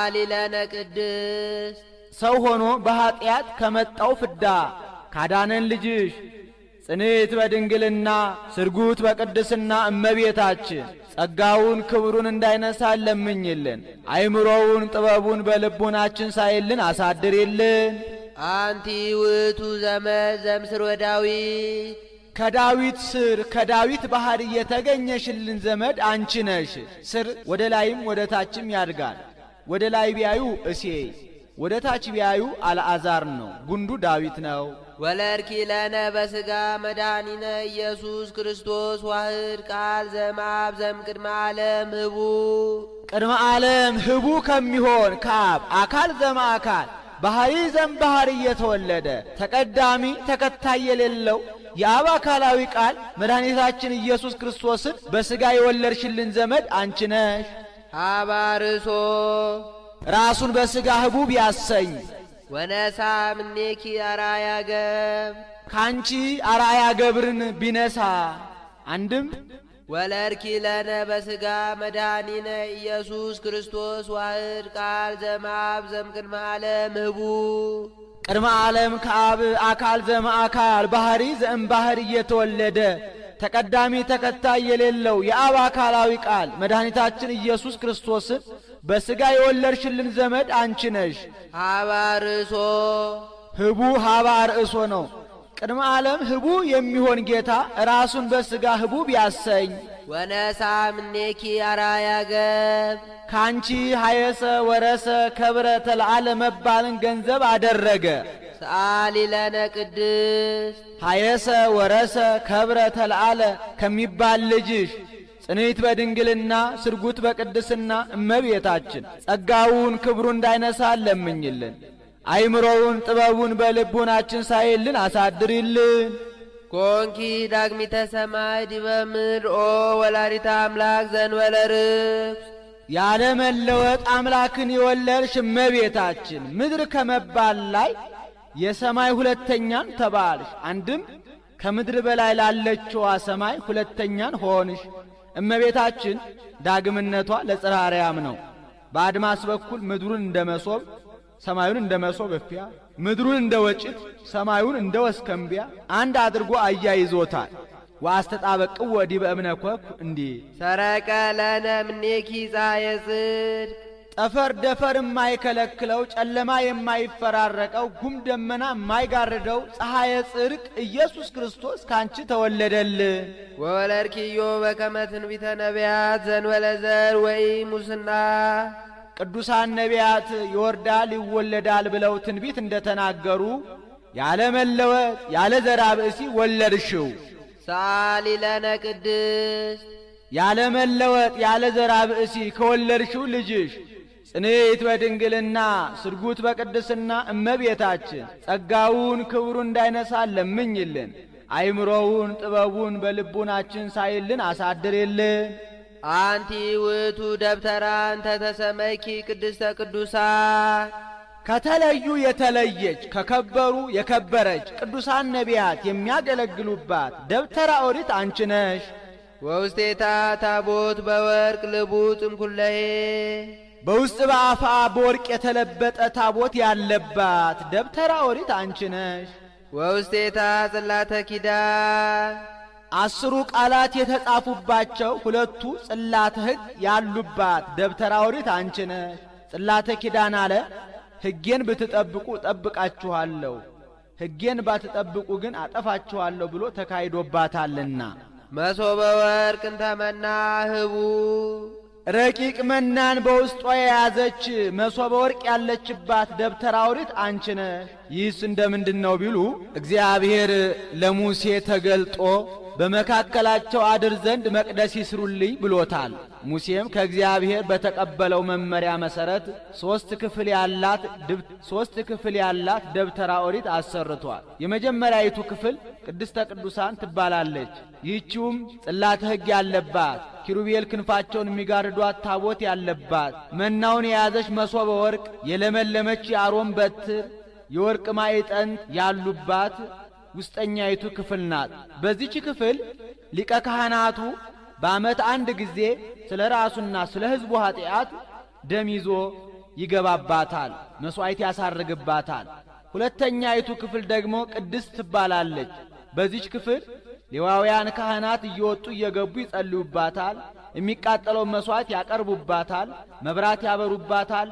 ሰአሊ ለነ ቅድስት ሰው ሆኖ በኀጢአት ከመጣው ፍዳ ካዳነን ልጅሽ ጽንዕት በድንግልና ስርጉት በቅድስና እመቤታችን ጸጋውን ክብሩን እንዳይነሳን ለምኝልን። አይምሮውን ጥበቡን በልቡናችን ሳይልን አሳድሪልን። አንቲ ውእቱ ዘመድ ዘምስር ወዳዊት ከዳዊት ስር ከዳዊት ባህር የተገኘሽልን ዘመድ አንቺ ነሽ። ስር ወደ ላይም ወደ ታችም ያድጋል። ወደ ላይ ቢያዩ እሴይ፣ ወደ ታች ቢያዩ አልዓዛር ነው። ጉንዱ ዳዊት ነው። ወለርኪ ለነ በሥጋ መድኃኒነ ኢየሱስ ክርስቶስ ዋህድ ቃል ዘእምአብ ዘእምቅድመ ዓለም ህቡ ቅድመ ዓለም ህቡ ከሚሆን ከአብ አካል ዘእምአካል ባህሪ ዘእምባሕሪ እየተወለደ ተቀዳሚ ተከታይ የሌለው የአብ አካላዊ ቃል መድኃኒታችን ኢየሱስ ክርስቶስን በሥጋ የወለድሽልን ዘመድ አንቺ ነሽ። ሀባርሶ ራሱን በሥጋ ህቡ ቢያሰኝ ወነሳ ምኔኪ አርአያ ገብር ካንቺ አርአያ ገብርን ቢነሳ አንድም ወለርኪ ለነ በሥጋ መድኃኒነ ኢየሱስ ክርስቶስ ዋህድ ቃል ዘእምአብ ዘእምቅድመ ዓለም ህቡ ቅድመ ዓለም ከአብ አካል ዘእምአካል ባህሪ ዘእምባሕሪ እየተወለደ ተቀዳሚ ተከታይ የሌለው የአብ አካላዊ ቃል መድኃኒታችን ኢየሱስ ክርስቶስን በሥጋ የወለድሽልን ዘመድ አንቺ ነሽ። ሀባርሶ ህቡ ሀባርእሶ ነው። ቅድመ ዓለም ህቡ የሚሆን ጌታ ራሱን በሥጋ ህቡ ቢያሰኝ ወነሳ ምኔኪ አርአያ ገብር ካንቺ ሀየሰ ወረሰ ከብረ ተለዓለ መባልን ገንዘብ አደረገ። ሰአሊ ለነ ቅድስት ሀየሰ ወረሰ ከብረ ተለዓለ ከሚባል ልጅሽ ጽንዕት በድንግልና ስርጉት በቅድስና እመቤታችን ጸጋውን ክብሩ እንዳይነሳን ለምኝልን። አይምሮውን ጥበቡን በልቡናችን ሳይልን አሳድሪልን። ኮንኪ ዳግሚተ ሰማይ ዲበ ምድር ኦ ወላዲተ አምላክ ዘእንበለ ርኩስ ያለ መለወጥ አምላክን የወለድሽ እመቤታችን ምድር ከመባል ላይ የሰማይ ሁለተኛን ተባልሽ። አንድም ከምድር በላይ ላለችዋ ሰማይ ሁለተኛን ሆንሽ። እመቤታችን ዳግምነቷ ለጽርሐ አርያም ነው። በአድማስ በኩል ምድሩን እንደ መሶብ ሰማዩን እንደ መሶብ እፍያ፣ ምድሩን እንደ ወጭት ሰማዩን እንደ ወስከምቢያ አንድ አድርጎ አያይዞታል። ወአስተጣበቅዎ ዲበ እምነ ኮኩ እንዲህ ሰረቀ ለነ ምኔኪ ፀሐየ ጽድቅ ጠፈር ደፈር የማይከለክለው ጨለማ የማይፈራረቀው ጉም ደመና የማይጋርደው ፀሐየ ጽድቅ ኢየሱስ ክርስቶስ ካንቺ ተወለደልን። ወወለድኪዮ በከመ ትንቢተ ነቢያት ዘእንበለ ዘር ወይ ሙስና ቅዱሳን ነቢያት ይወርዳል ይወለዳል ብለው ትንቢት እንደተናገሩ ያለ መለወጥ ያለ ዘራ ብእሲ ወለድሽው። ሰአሊ ለነ ቅድስት ያለ መለወጥ ያለ ዘራ ብእሲ ከወለድሽው ልጅሽ ጽንዕት በድንግልና ስርጉት በቅድስና እመቤታችን ጸጋውን ክብሩ እንዳይነሳን ለምኝልን። አይምሮውን ጥበቡን በልቡናችን ሳይልን አሳድሪልን። አንቲ ውእቱ ደብተራ እንተ ተሰመይኪ ቅድስተ ቅዱሳን ከተለዩ የተለየች ከከበሩ የከበረች ቅዱሳን ነቢያት የሚያገለግሉባት ደብተራ ኦሪት አንቺ ነሽ። ወውስቴታ ታቦት በወርቅ ልቡጥ እምኩለሄ በውስጥ በአፋ በወርቅ የተለበጠ ታቦት ያለባት ደብተራ ኦሪት አንቺ ነሽ። ወውስቴታ ጽላተ ኪዳን 10 ቃላት የተጻፉባቸው 2 ጽላተ ሕግ ያሉባት ደብተራ ኦሪት አንቺ ነሽ። ጽላተ ኪዳን አለ ሕጌን ብትጠብቁ እጠብቃችኋለሁ፣ ሕጌን ባትጠብቁ ግን አጠፋችኋለሁ ብሎ ተካሂዶባታልና። መሶበ ወርቅ እንተ መና ህቡ ረቂቅ መናን በውስጧ የያዘች መሶበ ወርቅ ያለችባት ደብተራ ኦሪት አንቺ ነሽ። ይህስ እንደምንድነው ቢሉ እግዚአብሔር ለሙሴ ተገልጦ በመካከላቸው አድር ዘንድ መቅደስ ይስሩልኝ ብሎታል። ሙሴም ከእግዚአብሔር በተቀበለው መመሪያ መሰረት 3 ክፍል ያላት ደብተራ ኦሪት አሰርቷል። የመጀመሪያይቱ ክፍል ቅድስተ ቅዱሳን ትባላለች። ይህችውም ጽላተ ሕግ ያለባት ኪሩቤል ክንፋቸውን የሚጋርዷት ታቦት ያለባት መናውን የያዘች መሶበ ወርቅ የለመለመች የአሮን በትር የወርቅ ማዕጠንት ያሉባት ውስጠኛይቱ ክፍል ናት። በዚህች ክፍል ሊቀ ካህናቱ በዓመት አንድ ጊዜ ስለ ራሱና ስለ ሕዝቡ ኃጢአት ደም ይዞ ይገባባታል፣ መስዋዕት ያሳርግባታል። ሁለተኛይቱ ክፍል ደግሞ ቅድስት ትባላለች። በዚች ክፍል ሌዋውያን ካህናት እየወጡ እየገቡ ይጸልዩባታል፣ የሚቃጠለው መስዋዕት ያቀርቡባታል፣ መብራት ያበሩባታል።